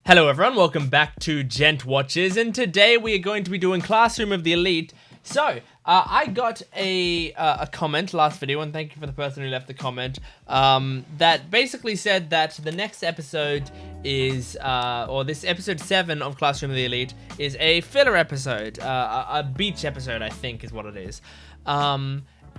Hello everyone, welcome back to Gent Watches, and today we are going to be doing Classroom of the Elite. So, I got a comment last video, and thank you for the person who left the comment, that basically said that the next episode is, or this episode 7 of Classroom of the Elite is a filler episode, a beach episode I think is what it is.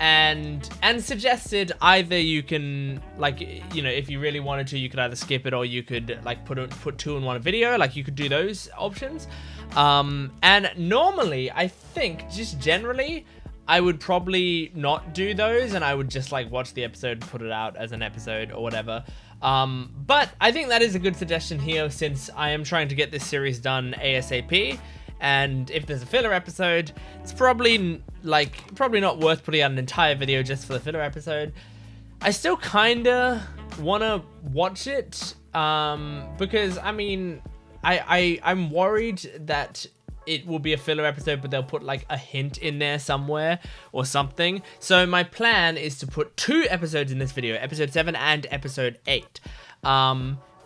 And suggested either you can, like, you know, if you really wanted to, you could either skip it or you could like put two in one video, like you could do those options. And normally I think just generally I would probably not do those, and I would just like watch the episode, put it out as an episode or whatever. But I think that is a good suggestion here, since I am trying to get this series done ASAP. And if there's a filler episode, it's probably not worth putting out an entire video just for the filler episode. I still kinda wanna watch it, because I mean, I'm worried that it will be a filler episode, but they'll put like a hint in there somewhere or something. So my plan is to put 2 episodes in this video, episode 7 and episode 8.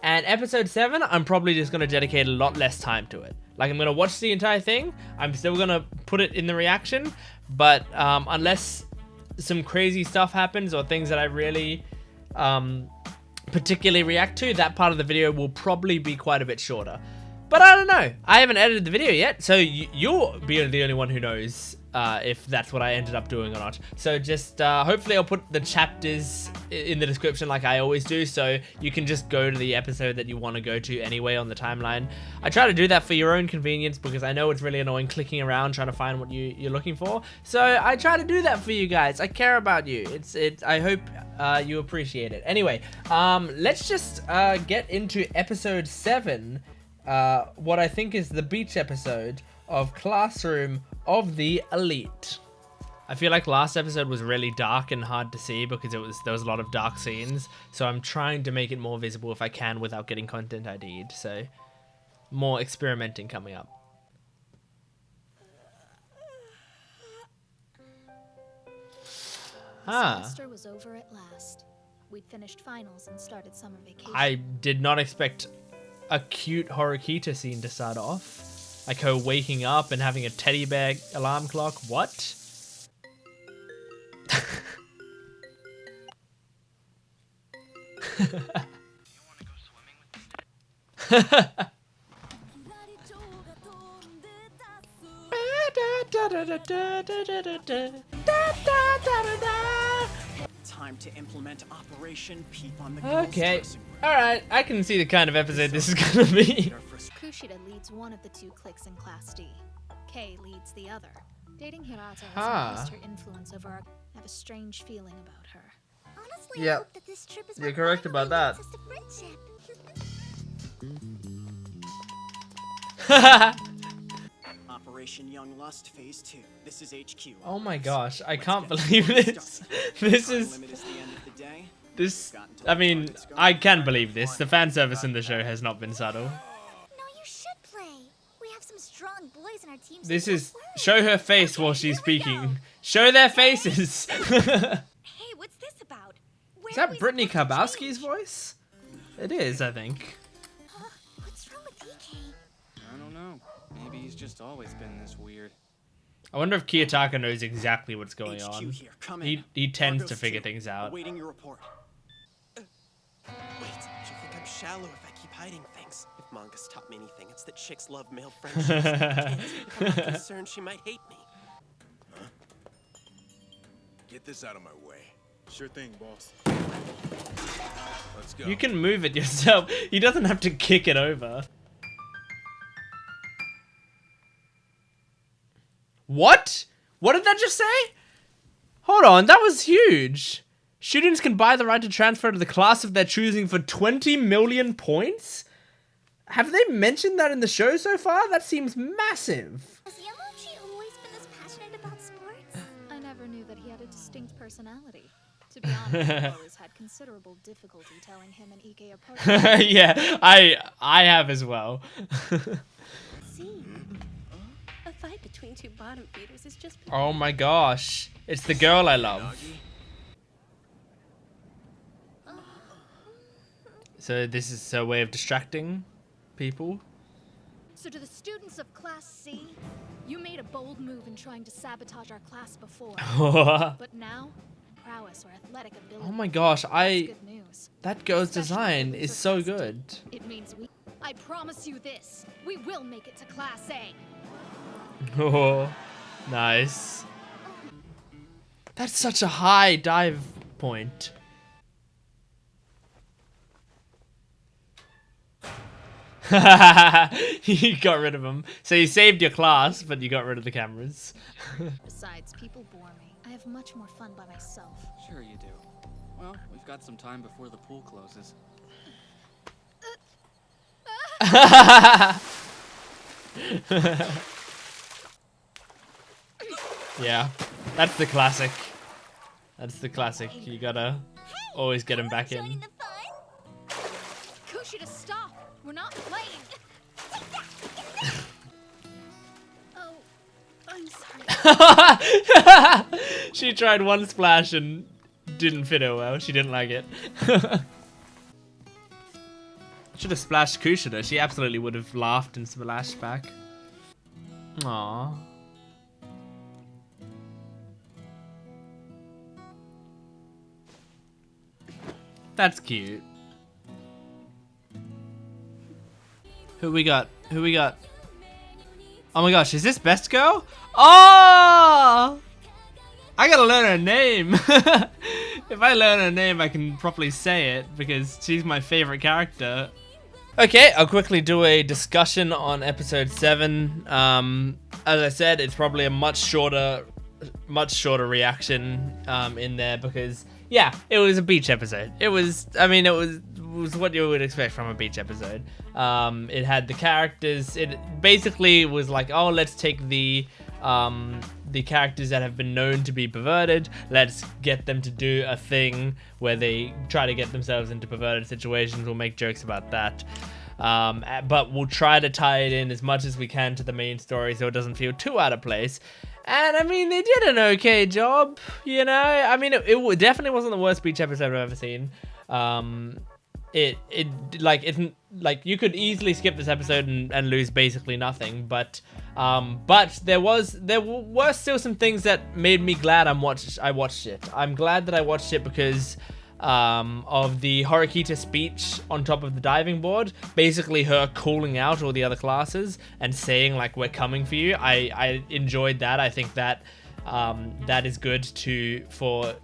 And episode 7, I'm probably just gonna dedicate a lot less time to it. Like, I'm gonna watch the entire thing. I'm still gonna put it in the reaction, but unless some crazy stuff happens or things that I really particularly react to, that part of the video will probably be quite a bit shorter. But I don't know. I haven't edited the video yet, so you'll be the only one who knows if that's what I ended up doing or not. So just hopefully I'll put the chapters in the description like I always do, so you can just go to the episode that you want to go to anyway on the timeline. I try to do that for your own convenience, because I know it's really annoying clicking around trying to find what you're looking for. So I try to do that for you guys. I care about you. I hope you appreciate it. Anyway, let's just get into episode 7. What I think is the beach episode of Classroom of the Elite. I feel like last episode was really dark and hard to see because there was a lot of dark scenes, so I'm trying to make it more visible if I can without getting content ID'd, so more experimenting coming up. Semester was over at last. We'd finished finals and started summer vacation. I did not expect a cute Horikita scene to start off. Like her waking up and having a teddy bear alarm clock. What? Time to implement Operation Peep on the Girls' Okay. Dressing Room. Alright, I can see the kind of episode this is gonna be. Kushida leads one of the 2 cliques in Class D. Kei leads the other. Dating Hirata has increased her influence over our... I have a strange feeling about her. Honestly, Yep. I hope that this trip is You're what correct finally about that. leads us to friendship. Operation Young Lust Phase 2. This is HQ. Oh my gosh, I can't believe this. This Time is... limit is the end of the day. This... I mean, I can believe this. The fan service in the show has not been subtle. No, you should play. We have some strong boys in our team. so This don't is... worry. Show her face while she's here we go. speaking. Show their faces! Hey, what's this about? Where Is are that we Brittany supposed to Karbowski's change? voice? It is, I think. What's wrong with DK? I don't know. Maybe he's just always been this weird. I wonder if Kiyotaka knows exactly what's going HQ on. here. Come in. He tends Argos to figure 2, things out. Awaiting your report. Wait, she'll think I'm shallow if I keep hiding things. If manga's taught me anything, it's that chicks love male friendships. If I'm not concerned, she might hate me. Get this out of my way. Sure thing, boss. Let's go. You can move it yourself. He doesn't have to kick it over. What? What did that just say? Hold on, that was huge. Students can buy the right to transfer to the class of their choosing for 20 million points? Have they mentioned that in the show so far? That seems massive. Has Yamauchi always been this passionate about sports? I never knew that he had a distinct personality. To be honest, I've always had considerable difficulty telling him and Ike apart. Yeah, I have as well. See, a fight between 2 bottom feeders is just. Oh my gosh. It's the girl I love. So this is her way of distracting. people. So to the students of Class C, you made a bold move in trying to sabotage our class before. But now, prowess or athletic ability. Oh my gosh, that's good news. that girl's Especially design for is so Class D. good. It means I promise you this. We will make it to Class A. Oh, nice. That's such a high dive point. You got rid of them. So you saved your class, but you got rid of the cameras. Besides, people bore me. I have much more fun by myself. Sure you do. Well, we've got some time before the pool closes. Yeah, that's the classic. That's the classic. You gotta always get him back Joining in. the fun? Kushida, stop! We're not playing! Oh, I'm sorry. She tried one splash and didn't fit her well. She didn't like it. Should have splashed Kushida. She absolutely would have laughed and splashed back. Aww. That's cute. Who we got? Who we got? Oh my gosh, is this Best Girl? Oh! I gotta learn her name. If I learn her name, I can properly say it because she's my favorite character. Okay, I'll quickly do a discussion on episode 7. As I said, it's probably a much shorter reaction in there because, yeah, it was a beach episode. It was what you would expect from a beach episode. It had the characters. It basically was like, oh, let's take the characters that have been known to be perverted. Let's get them to do a thing where they try to get themselves into perverted situations. We'll make jokes about that. But we'll try to tie it in as much as we can to the main story so it doesn't feel too out of place. And I mean, they did an okay job, you know? I mean, it definitely wasn't the worst beach episode I've ever seen. You could easily skip this episode and lose basically nothing, but there were still some things that made me glad I watched it. I'm glad that I watched it because of the Horikita speech on top of the diving board, basically her calling out all the other classes and saying like, we're coming for you. I enjoyed that. I think that that is good so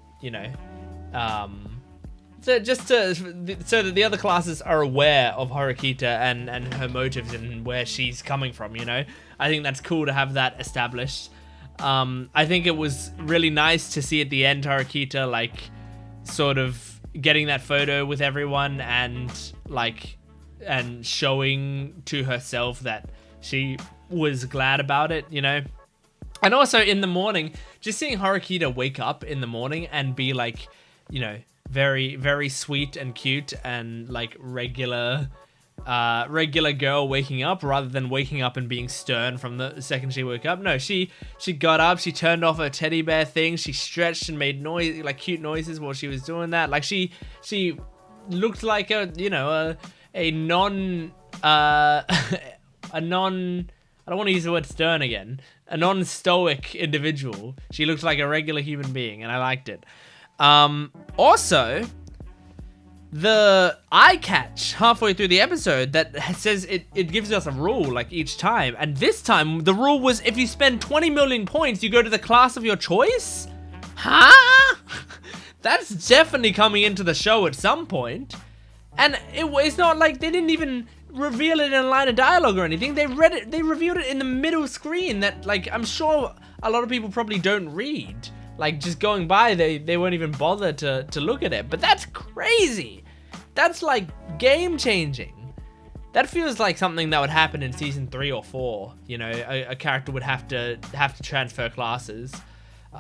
that the other classes are aware of Horikita and her motives and where she's coming from, you know? I think that's cool to have that established. I think it was really nice to see at the end Horikita, like, sort of getting that photo with everyone and showing to herself that she was glad about it, you know? And also in the morning, just seeing Horikita wake up in the morning and be like, you know, very, very sweet and cute and like regular girl waking up rather than waking up and being stern from the second she woke up. No, she got up, she turned off her teddy bear thing, she stretched and made noise, like cute noises while she was doing that. Like she looked like a non I don't want to use the word stern again, a non-stoic individual. She looked like a regular human being and I liked it. Also, the eye catch halfway through the episode that says it gives us a rule like each time, and this time the rule was if you spend 20 million points you go to the class of your choice. Huh? That's definitely coming into the show at some point. And it's not like they didn't even reveal it in a line of dialogue or anything. They revealed it in the middle screen that, like, I'm sure a lot of people probably don't read. Like, just going by, they won't even bother to look at it. But that's crazy. That's, like, game-changing. That feels like something that would happen in Season 3 or 4. You know, a character would have to transfer classes.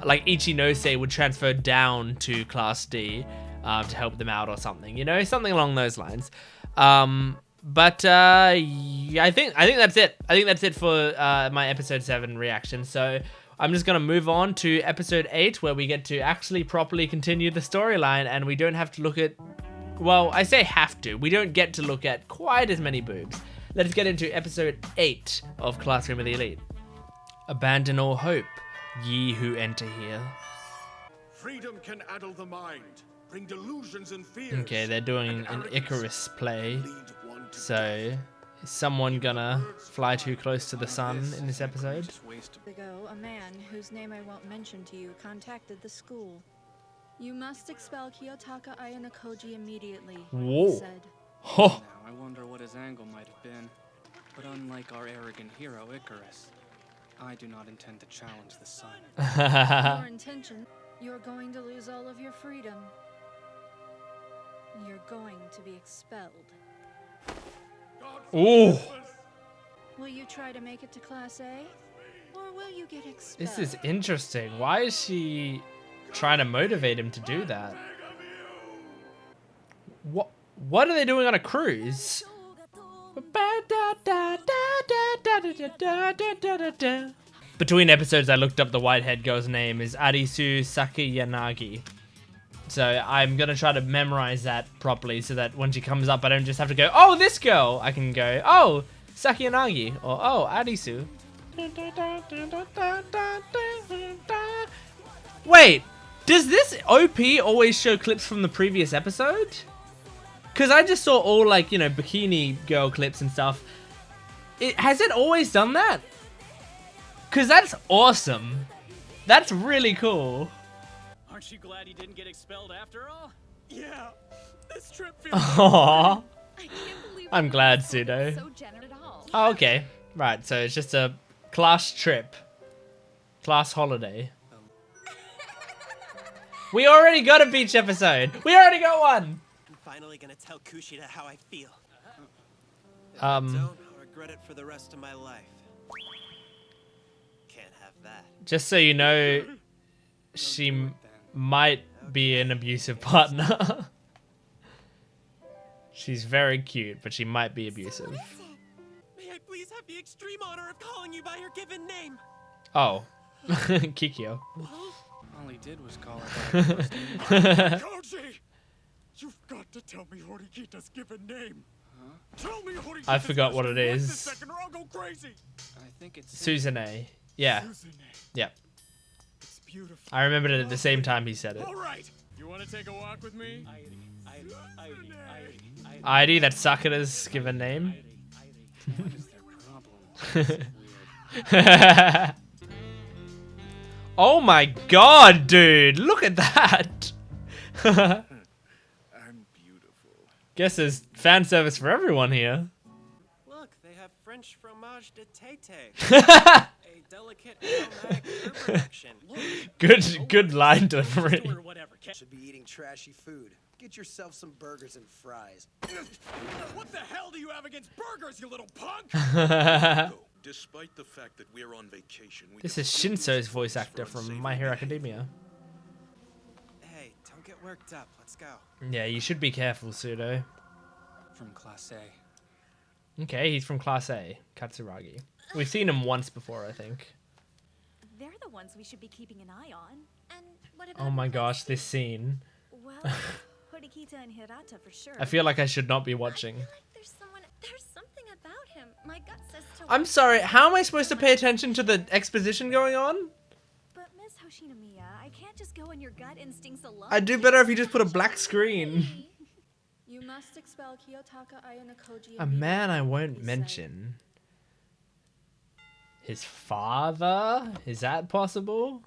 Like, Ichinose would transfer down to Class D to help them out or something. You know, something along those lines. But yeah, I think that's it. I think that's it for my Episode 7 reaction. So I'm just going to move on to Episode 8, where we get to actually properly continue the storyline, and we don't have to look at... Well, I say have to. We don't get to look at quite as many boobs. let's get into episode 8 of Classroom of the Elite. Abandon all hope, ye who enter here. Freedom can addle the mind, bring delusions and fears. Okay, they're doing and an arrogance. Icarus play. Lead one to So, is someone gonna fly too close to the sun in this episode? Just waste Ago, a man, whose name I won't mention to you, contacted the school. You must expel Kiyotaka Ayanokoji immediately, Whoa. he said. Oh. Now, I wonder what his angle might have been. But unlike our arrogant hero, Icarus, I do not intend to challenge the sun. Your intention, you're going to lose all of your freedom. You're going to be expelled. Ooh. Will you try to make it to Class A? Or will you get expelled? This is interesting. Why is she trying to motivate him to do that? What are they doing on a cruise? Between episodes, I looked up the white-haired girl's name is Arisu Sakayanagi. So I'm gonna try to memorize that properly so that when she comes up, I don't just have to go, oh, this girl. I can go, oh, Sakayanagi, or oh, Arisu. Wait, does this OP always show clips from the previous episode? Because I just saw all, like, you know, bikini girl clips and stuff. Has it always done that? Because that's awesome. That's really cool. Aren't you glad you didn't get expelled after all? Yeah, this trip feels Aww. I can't believe I'm we glad, were so Pseudo. generous at all. Oh, okay. Right, so it's just a class trip. Class holiday. We already got a beach episode. We already got one. I'm finally gonna tell Kushida how I feel. Um, Don't I'll regret it for the rest of my life. Can't have that. just so you know, she might be an abusive partner. She's very cute, but she might be abusive. May I please have the extreme honor of calling you by your given name? Oh. Kikyo. All he did was call her by her first name. Koji! You've got to tell me Horikita's given name. Tell me Horikita's I forgot what it first name is. this second or I'll go crazy. I think it's Suzune. Yeah. Suzune. Yep. It's beautiful. I remembered it at the same time he said it. All right. You want to take a walk with me? Airi, that's Sakura's given name. what is their problem? Weird. Oh my god, dude! Look at that! I'm beautiful. Guess there's fan service for everyone here. Look, they have French fromage de tete. A delicate aromatic herb reaction. Good line delivery. Or whatever. Should be eating trashy food. Get yourself some burgers and fries. What the hell do you have against burgers, you little punk? Despite the fact that we're on vacation, we This can is still use Shinso's the voice place actor for a from safe My Hero behavior. Academia. Hey, don't get worked up. Let's go. Yeah, you should be careful, Pseudo. From Class A. Okay, he's from Class A, Katsuragi. We've seen him once before, I think. They're the ones we should be keeping an eye on. And what about Oh my gosh, this scene. Well, Horikita and Hirata for sure. I feel like I should not be watching. I feel like there's something about him. My gut says to I'm sorry, how am I supposed to pay attention to the exposition going on? But Miss Hoshinomiya, I can't just go on your gut instincts alone. I'd do better if you just put a black screen. You must expel Kiyotaka Ayanokoji. A man I immediately, won't he said. mention. His father? Is that possible?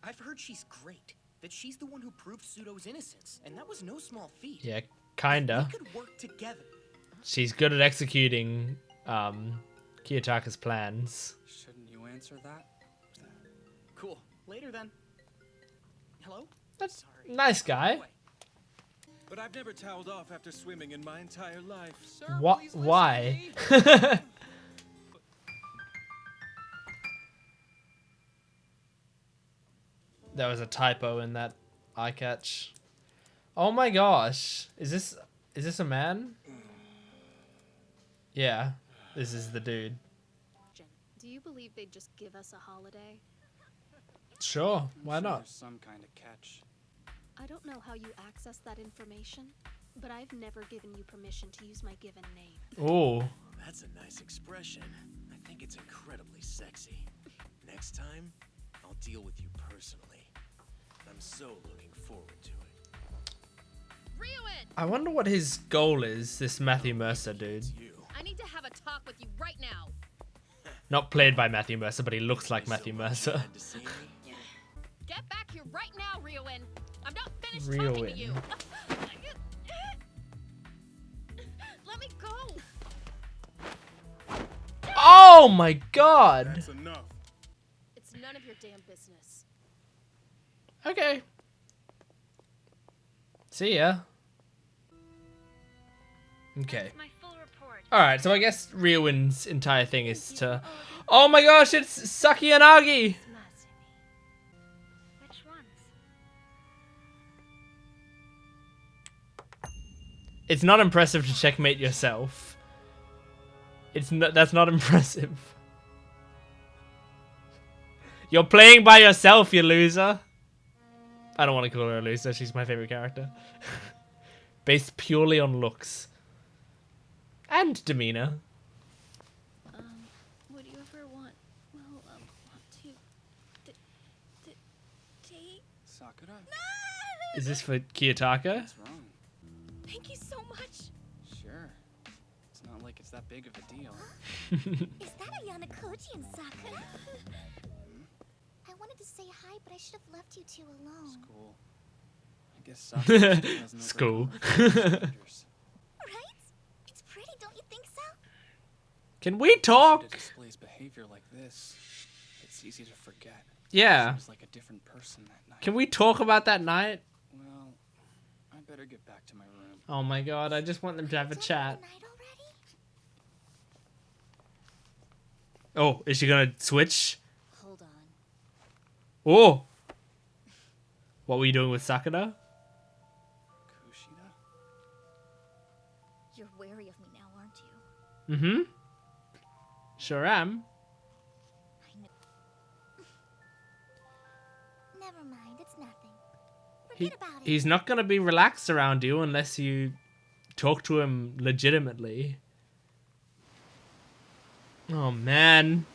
I've heard she's great. That she's the one who proved Pseudo's innocence, and that was no small feat. Yeah, kinda. We could work together. She's good at executing Kiyotaka's plans. Shouldn't you answer that? Cool. Later then. Hello? That's nice guy. But I've never toweled off after swimming in my entire life. What? Why? There was a typo in that eye catch. Oh my gosh. Is this a man? Yeah. This is the dude. Do you believe they'd just give us a holiday? Sure, why I'm sure not? There's some kind of catch. I don't know how you access that information, but I've never given you permission to use my given name. Oh. That's a nice expression. I think it's incredibly sexy. Next time, I'll deal with you personally. I'm so looking forward to it. Ryuin! I wonder what his goal is, this Matthew Mercer dude. I need to have a talk with you right now. Not played by Matthew Mercer, but he looks like Matthew Mercer. Get back here right now, Ryuin. I'm not finished talking to you. Let me go. Oh my god. That's enough. It's none of your damn business. Okay. See ya. Okay. Alright, so I guess Ryuin's entire thing is to... Oh my gosh, it's Saki and Agi! Which ones? It's not impressive to checkmate yourself. That's not impressive. You're playing by yourself, you loser. I don't want to call her a loser, she's my favorite character. Based purely on looks. And demeanor. Would you ever want, well, want to date? Sakura? Is this for Kiyotaka? What's wrong? Thank you so much. Sure. It's not like it's that big of a deal. Is that Ayana Koji and Sakura? I wanted to say hi, but I should have left you two alone. School. I guess Sakura still hasn't School. overcome Right? It's pretty, don't you think so? Can we talk? displays behavior like this. It's easy to forget. Yeah. Seems like a different person that night. Can we talk about that night? Well, I better get back to my room. Oh my god, I just want them to have a chat. Oh, is she gonna switch? Hold on. Oh! What were you doing with Sakura? Kushida? You're wary of me now, aren't you? Mm-hmm. Sure am. I know. Never mind, it's nothing. Forget about it. He's not gonna be relaxed around you unless you talk to him legitimately. Oh man.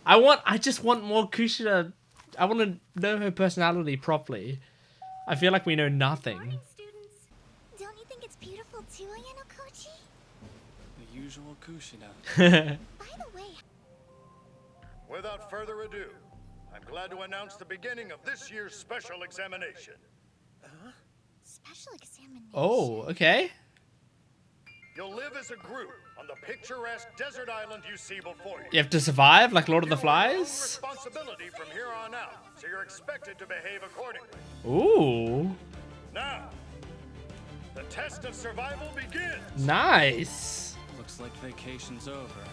I just want more Kushida. I want to know her personality properly. I feel like we know nothing. Morning, students. Don't you think it's beautiful too, Ayano Koji? The usual Kushida. By the way, Without further ado, I'm glad to announce the beginning of this year's special examination. special examination. Oh, okay. You'll live as a group on the picturesque desert island you see before you. You have to survive like Lord of the You have your own Flies? responsibility from here on out, so you're expected to behave accordingly. Ooh. Now, the test of survival begins. Nice. Looks like vacation's over.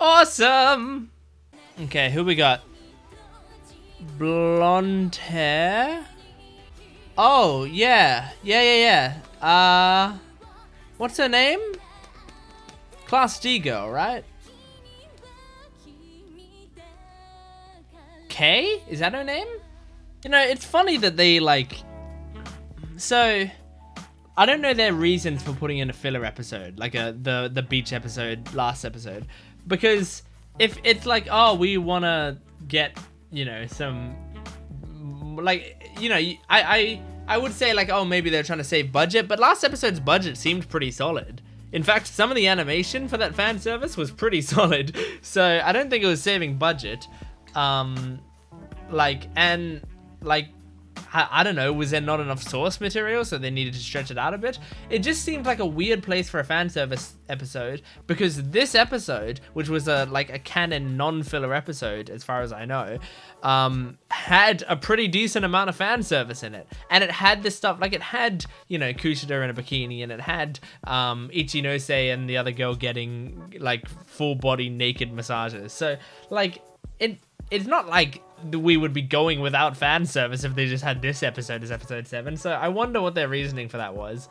Awesome. Okay, who we got? Blonde hair. Oh, yeah. Yeah. What's her name? Class D girl, right? Kay? Is that her name? You know, it's funny that they, like... So, I don't know their reasons for putting in a filler episode, like the beach episode, last episode. Because if it's like, oh, we want to get, you know, some... Like, you know, I would say, like, oh, maybe they're trying to save budget, but last episode's budget seemed pretty solid. In fact, some of the animation for that fan service was pretty solid, so I don't think it was saving budget. I don't know, was there not enough source material, so they needed to stretch it out a bit? It just seemed like a weird place for a fan service episode, because this episode, which was a canon non-filler episode, as far as I know, had a pretty decent amount of fan service in it. And it had this stuff, like it had, you know, Kushida in a bikini, and it had Ichinose and the other girl getting, like, full-body naked massages. So, like, it's not like we would be going without fan service if they just had this episode as episode 7. So I wonder what their reasoning for that was.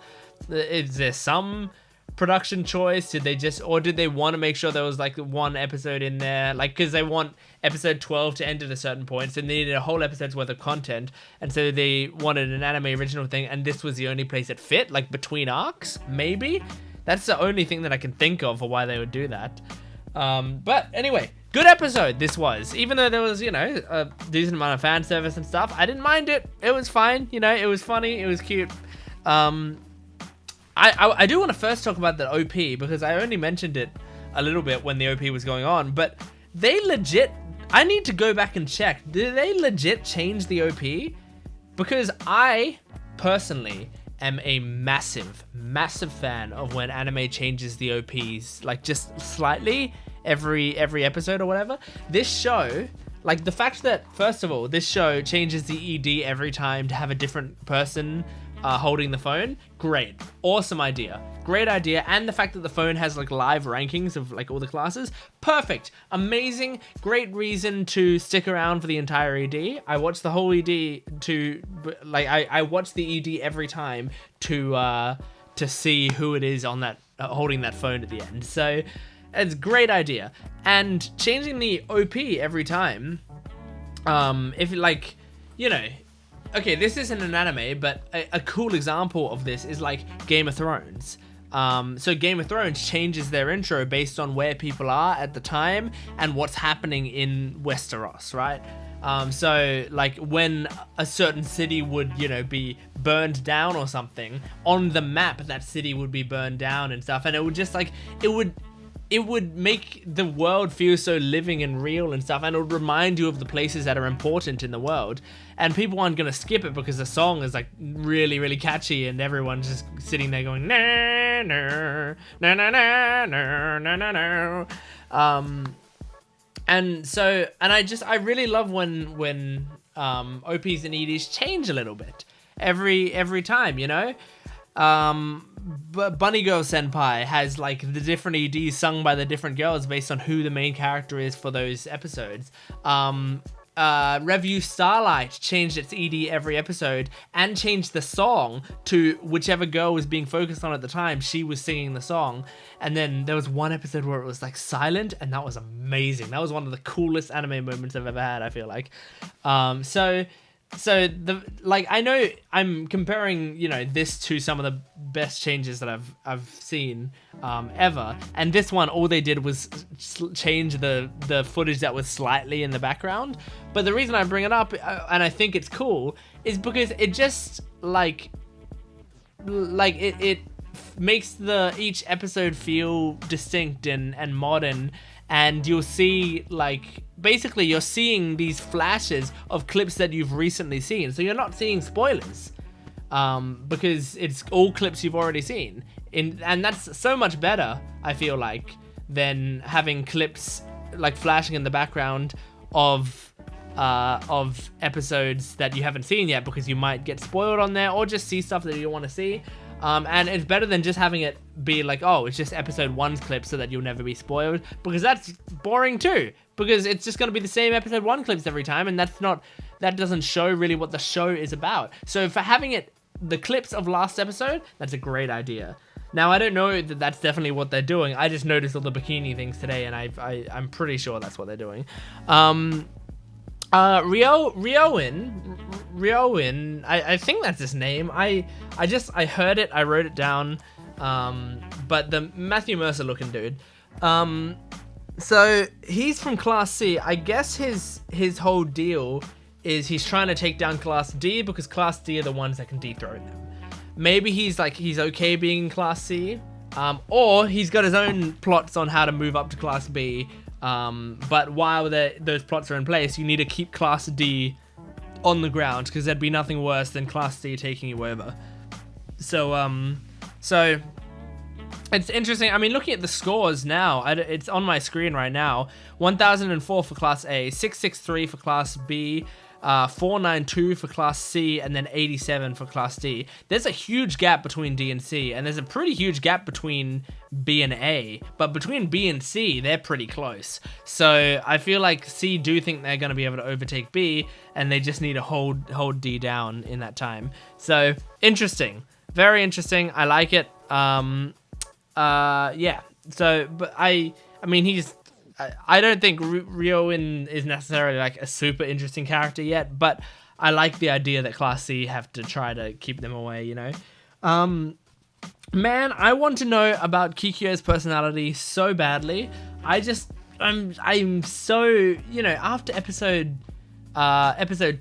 Is there some production choice? Did they want to make sure there was like one episode in there, like, because they want episode 12 to end at a certain point, so they needed a whole episode's worth of content, and so they wanted an anime original thing, and this was the only place it fit, like between arcs? Maybe that's the only thing that I can think of for why they would do that. But anyway, good episode this was. Even though there was, you know, a decent amount of fan service and stuff, I didn't mind it. It was fine, you know, it was funny, it was cute. I do want to first talk about the OP, because I only mentioned it a little bit when the OP was going on, but they legit, I need to go back and check, did they legit change the OP? Because I personally am a massive fan of when anime changes the OPs, like just slightly every episode or whatever. This show, like the fact that, first of all, this show changes the ED every time to have a different person holding the phone, great, awesome idea, great idea. And the fact that the phone has like live rankings of like all the classes, perfect, amazing, great reason to stick around for the entire ED. I watched the whole ED to, like, I watch the ED every time to see who it is on that holding that phone at the end. So it's a great idea. And changing the OP every time, if like, you know, okay, this isn't an anime, but a cool example of this is like Game of Thrones. So Game of Thrones changes their intro based on where people are at the time and what's happening in Westeros, right? So like when a certain city would, you know, be burned down or something, on the map that city would be burned down and stuff, and it would just like, it would make the world feel so living and real and stuff, and it would remind you of the places that are important in the world. And people aren't going to skip it because the song is like really, really catchy, and everyone's just sitting there going na na na na na na na na na. And so, and I really love when OPs and EDs change a little bit every time, you know. But Bunny Girl Senpai has like the different EDs sung by the different girls based on who the main character is for those episodes. Revue Starlight changed its ED every episode and changed the song to whichever girl was being focused on at the time. She was singing the song, and then there was one episode where it was like silent, and that was amazing. That was one of the coolest anime moments I've ever had, I feel like. So the, like, I know I'm comparing, you know, this to some of the best changes that I've seen ever, and this one, all they did was change the footage that was slightly in the background. But the reason I bring it up, and I think it's cool, is because it just like it makes each episode feel distinct and modern. And you'll see, like, basically you're seeing these flashes of clips that you've recently seen. So you're not seeing spoilers because it's all clips you've already seen. And that's so much better, I feel like, than having clips like flashing in the background of episodes that you haven't seen yet, because you might get spoiled on there or just see stuff that you don't want to see. And it's better than just having it be like, oh, it's just episode 1's clip so that you'll never be spoiled, because that's boring too, because it's just going to be the same episode 1 clips every time, and that doesn't show really what the show is about. So for having it, the clips of last episode, that's a great idea. Now, I don't know that that's definitely what they're doing. I just noticed all the bikini things today, and I'm pretty sure that's what they're doing. Ryoin, I think that's his name. I heard it, I wrote it down. But the Matthew Mercer looking dude. So he's from Class C. I guess his whole deal is he's trying to take down Class D, because Class D are the ones that can dethrone them. Maybe he's okay being in Class C, or he's got his own plots on how to move up to Class B. But while those plots are in place, you need to keep Class D on the ground, because there'd be nothing worse than Class D taking you over. So it's interesting. I mean, looking at the scores now, it's on my screen right now. 1004 for Class A, 663 for Class B, 492 for Class C, and then 87 for Class D. There's a huge gap between D and C, and there's a pretty huge gap between B and A, but between B and C, they're pretty close. So I feel like C do think they're going to be able to overtake B, and they just need to hold D down in that time. So interesting, very interesting. I like it. yeah. So, but I mean, I don't think Ryoin is necessarily like a super interesting character yet, but I like the idea that Class C have to try to keep them away, you know? Man, I want to know about Kikyo's personality so badly. I'm so, you know, after episode 2 episode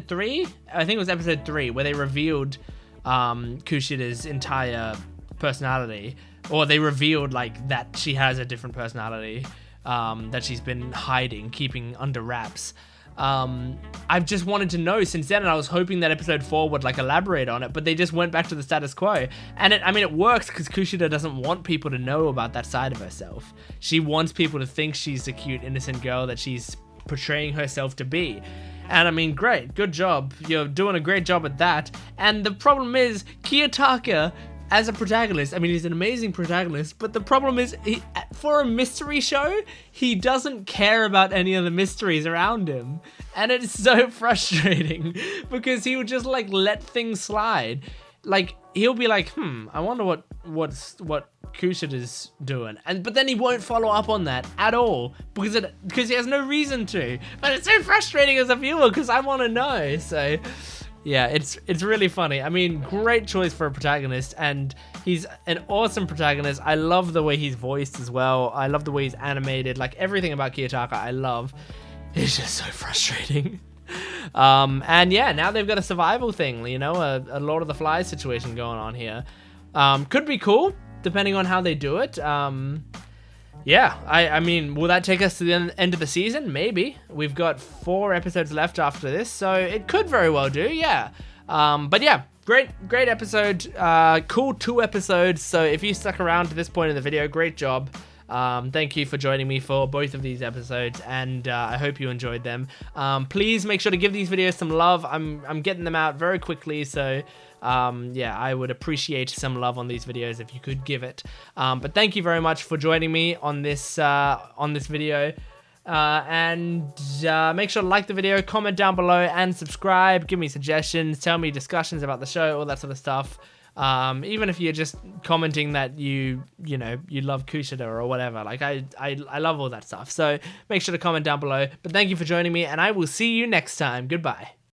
3, I think it was episode 3 where they revealed Kushida's entire personality, or they revealed like that she has a different personality that she's been hiding, keeping under wraps. I've just wanted to know since then, and I was hoping that episode 4 would like elaborate on it, but they just went back to the status quo. And it works because Kushida doesn't want people to know about that side of herself. She wants people to think she's the cute, innocent girl that she's portraying herself to be. And I mean, great, good job. You're doing a great job at that. And the problem is, Kiyotaka, as a protagonist, I mean, he's an amazing protagonist, but the problem is, for a mystery show, he doesn't care about any of the mysteries around him. And it's so frustrating, because he would just, like, let things slide. Like, he'll be like, I wonder what Kushida's doing. But then he won't follow up on that at all, because he has no reason to. But it's so frustrating as a viewer, because I want to know, so... Yeah, it's really funny. I mean, great choice for a protagonist, and he's an awesome protagonist. I love the way he's voiced as well. I love the way he's animated. Like, everything about Kiyotaka I love. It's just so frustrating. And yeah, now they've got a survival thing, you know, a Lord of the Flies situation going on here. Could be cool, depending on how they do it. Yeah, I mean, will that take us to the end of the season? Maybe. We've got 4 episodes left after this, so it could very well do, yeah. But yeah, great episode. Cool 2 episodes, so if you stuck around to this point in the video, great job. Thank you for joining me for both of these episodes, and I hope you enjoyed them. Please make sure to give these videos some love. I'm getting them out very quickly, so... yeah, I would appreciate some love on these videos if you could give it. But thank you very much for joining me on this video. And make sure to like the video, comment down below, and subscribe. Give me suggestions, tell me discussions about the show, all that sort of stuff. Even if you're just commenting that you love Kushida or whatever. Like, I love all that stuff. So make sure to comment down below. But thank you for joining me, and I will see you next time. Goodbye.